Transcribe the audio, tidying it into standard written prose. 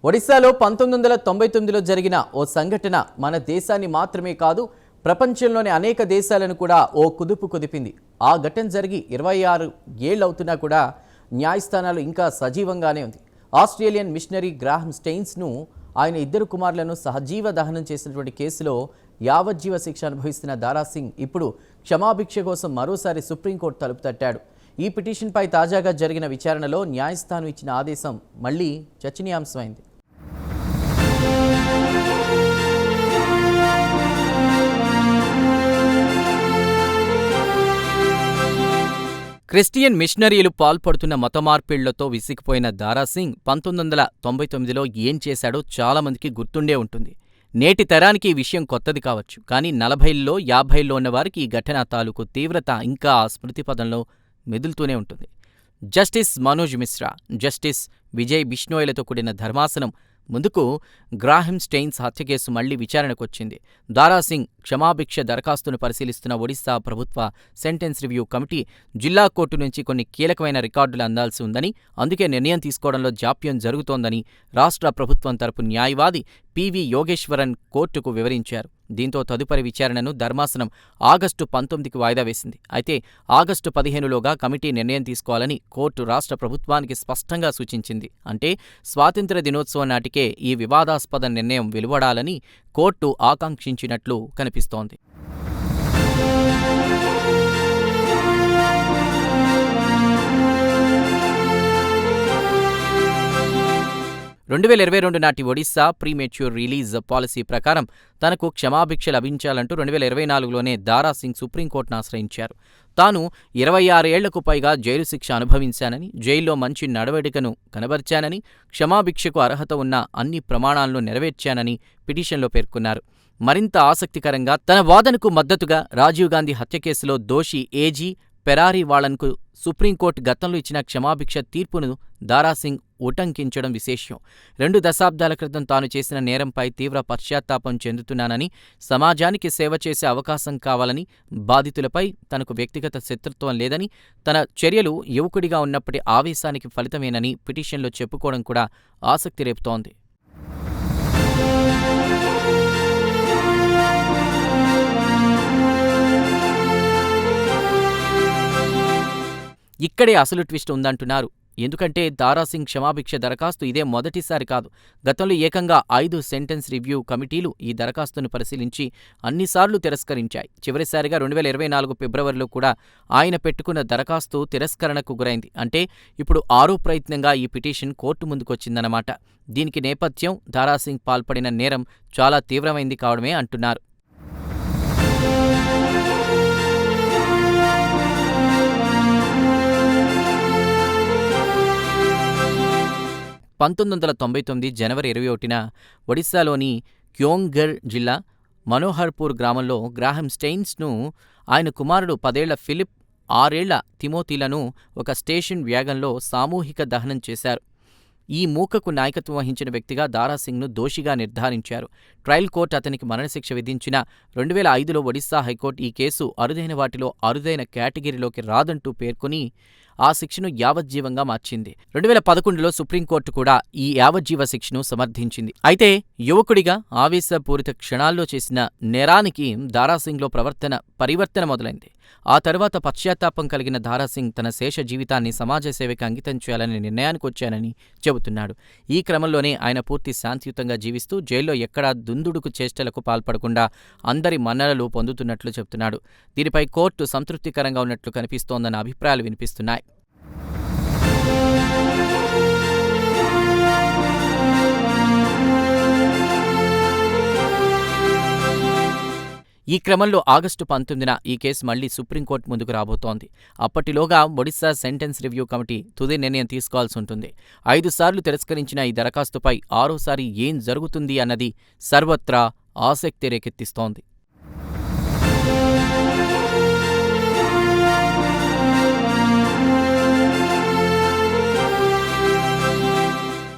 ఒడిశాలో 1999లో జరిగిన ఓ సంఘటన మన దేశాన్ని మాత్రమే కాదు ప్రపంచంలోని అనేక దేశాలను కూడా ఓ కుదుపు కుదిపింది. ఆ ఘటన జరిగి 26 ఏళ్ళు అవుతున్నా కూడా న్యాయస్థానాలు ఇంకా సజీవంగానే ఉంది. ఆస్ట్రేలియన్ మిషనరీ గ్రాహం స్టెయిన్స్ను ఆయన ఇద్దరు కుమారులను సహజీవ దహనం చేసినటువంటి కేసులో యావజ్జీవ శిక్ష అనుభవిస్తున్న దారా సింగ్ ఇప్పుడు క్షమాభిక్ష కోసం మరోసారి సుప్రీంకోర్టు తలుపు తట్టాడు. ఈ పిటిషన్పై తాజాగా జరిగిన విచారణలో న్యాయస్థానం ఇచ్చిన ఆదేశం మళ్లీ చర్చనీయాంశమైంది. క్రిస్టియన్ మిషనరీలు పాల్పడుతున్న మత మార్పిళ్లతో విసిగిపోయిన దారా సింగ్ 1999లో ఏం చేశాడో చాలామందికి గుర్తుండే ఉంటుంది. నేటి తరానికి ఈ విషయం కొత్తది కావచ్చు, కానీ 40ల్లో 50ల్లో ఉన్నవారికి ఈ ఘటన తాలూకు తీవ్రత ఇంకా ఆ స్మృతిపథంలో మెదులుతూనే ఉంటుంది. జస్టిస్ మనోజ్ మిశ్రా, జస్టిస్ విజయ్ బిష్ణోయ్లతో కూడిన ధర్మాసనం ముందుకు గ్రాహం స్టెయిన్స్ హత్య కేసు మళ్లీ విచారణకొచ్చింది. దారా సింగ్ క్షమాభిక్ష దరఖాస్తును పరిశీలిస్తున్న ఒడిశా ప్రభుత్వ సెంటెన్స్ రివ్యూ కమిటీ జిల్లా కోర్టు నుంచి కొన్ని కీలకమైన రికార్డులు అందాల్సి ఉందని, అందుకే నిర్ణయం తీసుకోవడంలో జాప్యం జరుగుతోందని రాష్ట్ర ప్రభుత్వం తరపు న్యాయవాది పివి యోగేశ్వరన్ కోర్టుకు వివరించారు. దీంతో తదుపరి విచారణను ధర్మాసనం ఆగస్టు 19కి వాయిదా వేసింది. అయితే ఆగస్టు 15లోగా కమిటీ నిర్ణయం తీసుకోవాలని కోర్టు రాష్ట్ర ప్రభుత్వానికి స్పష్టంగా సూచించింది. అంటే స్వాతంత్ర్య దినోత్సవం నాటికే ఈ వివాదాస్పద నిర్ణయం వెలువడాలని కోర్టు ఆకాంక్షించినట్లు కనిపిస్తోంది. 2022 నాటి ఒడిశా ప్రీమెచ్యూర్ రిలీజ్ పాలసీ ప్రకారం తనకు క్షమాభిక్ష లభించాలంటూ 2024లోనే దారా సింగ్ సుప్రీంకోర్టును ఆశ్రయించారు. తాను 26 ఏళ్లకు పైగా జైలు శిక్ష అనుభవించానని, జైల్లో మంచి నడవడికను కనబర్చానని, క్షమాభిక్షకు అర్హత ఉన్న అన్ని ప్రమాణాలను నెరవేర్చానని పిటిషన్లో పేర్కొన్నారు. మరింత ఆసక్తికరంగా తన వాదనకు మద్దతుగా రాజీవ్ గాంధీ హత్య కేసులో దోషి ఏజీ పెరారీవాలన్కు సుప్రీంకోర్టు గతంలో ఇచ్చిన క్షమాభిక్ష తీర్పును దారాసింగ్ ఉటంకించడం విశేషం. 2 దశాబ్దాల క్రితం తాను చేసిన నేరంపై తీవ్ర పశ్చాత్తాపం చెందుతున్నానని, సమాజానికి సేవ చేసే అవకాశం కావాలని, బాధితులపై తనకు వ్యక్తిగత శత్రుత్వం లేదని, తన చర్యలు యువకుడిగా ఉన్నప్పటి ఆవేశానికి ఫలితమేనని పిటిషన్లో చెప్పుకోవడం కూడా ఆసక్తి రేపుతోంది. ఇక్కడే అసలు ట్విస్ట్ ఉందంటున్నారు. ఎందుకంటే దారాసింగ్ క్షమాభిక్ష దరఖాస్తు ఇదే మొదటిసారి కాదు. గతంలో ఏకంగా 5 సెంటెన్స్ రివ్యూ కమిటీలు ఈ దరఖాస్తును పరిశీలించి అన్నిసార్లు తిరస్కరించాయి. చివరిసారిగా 2024 ఫిబ్రవరిలో కూడా ఆయన పెట్టుకున్న దరఖాస్తు తిరస్కరణకు గురైంది. అంటే ఇప్పుడు 6వ ప్రయత్నంగా ఈ పిటిషన్ కోర్టు ముందుకొచ్చిందన్నమాట. దీనికి నేపథ్యం దారాసింగ్ పాల్పడిన నేరం చాలా తీవ్రమైంది కావడమే అంటున్నారు. జనవరి 21న ఒడిశాలోని క్యోంఘర్ జిల్లా మనోహర్పూర్ గ్రామంలో గ్రాహం స్టెయిన్స్ను ఆయన కుమారుడు 10 ఏళ్ల ఫిలిప్, 6 ఏళ్ల తిమోతీలను ఒక స్టేషన్ వ్యాగన్లో సామూహిక దహనం చేశారు. ఈ మూకకు నాయకత్వం వహించిన వ్యక్తిగా దారాసింగ్ను దోషిగా నిర్ధారించారు. ట్రయల్ కోర్టు అతనికి మరణశిక్ష విధించిన 2005లో ఒడిశా హైకోర్టు ఈ కేసు అరుదైన వాటిలో అరుదైన కేటగిరీలోకి రాదంటూ పేర్కొని ఆ శిక్షను యావజ్జీవంగా మార్చింది. 2011లో సుప్రీంకోర్టు కూడా ఈ యావజ్జీవ శిక్షను సమర్థించింది. అయితే యువకుడిగా ఆవేశపూరిత క్షణాల్లో చేసిన నేరానికి దారాసింగ్లో పరివర్తన మొదలైంది. ఆ తర్వాత పశ్చాత్తాపం కలిగిన దారాసింగ్ తన శేష జీవితాన్ని సమాజ సేవకి అంకితం చేయాలనే నిర్ణయానికి వచ్చానని చెబుతున్నాడు. ఈ క్రమంలోనే ఆయన పూర్తి శాంతియుతంగా జీవిస్తూ జైల్లో ఎక్కడా దుందుడుకు చేష్టలకు పాల్పడకుండా అందరి మన్ననలు పొందుతున్నట్లు చెబుతున్నాడు. దీనిపై కోర్టు సంతృప్తికరంగా ఉన్నట్లు కనిపిస్తోందన్న అభిప్రాయాలు వినిపిస్తున్నాయి. ఈ క్రమంలో ఆగస్టు 19న ఈ కేసు మళ్లీ సుప్రీంకోర్టు ముందుకు రాబోతోంది. అప్పటిలోగా ఒడిశా సెంటెన్స్ రివ్యూ కమిటీ తుది నిర్ణయం తీసుకోవాల్సి ఉంటుంది. 5 సార్లు తిరస్కరించిన ఈ దరఖాస్తుపై 6వసారి ఏం జరుగుతుంది అన్నది సర్వత్రా ఆసక్తి రేకెత్తిస్తోంది.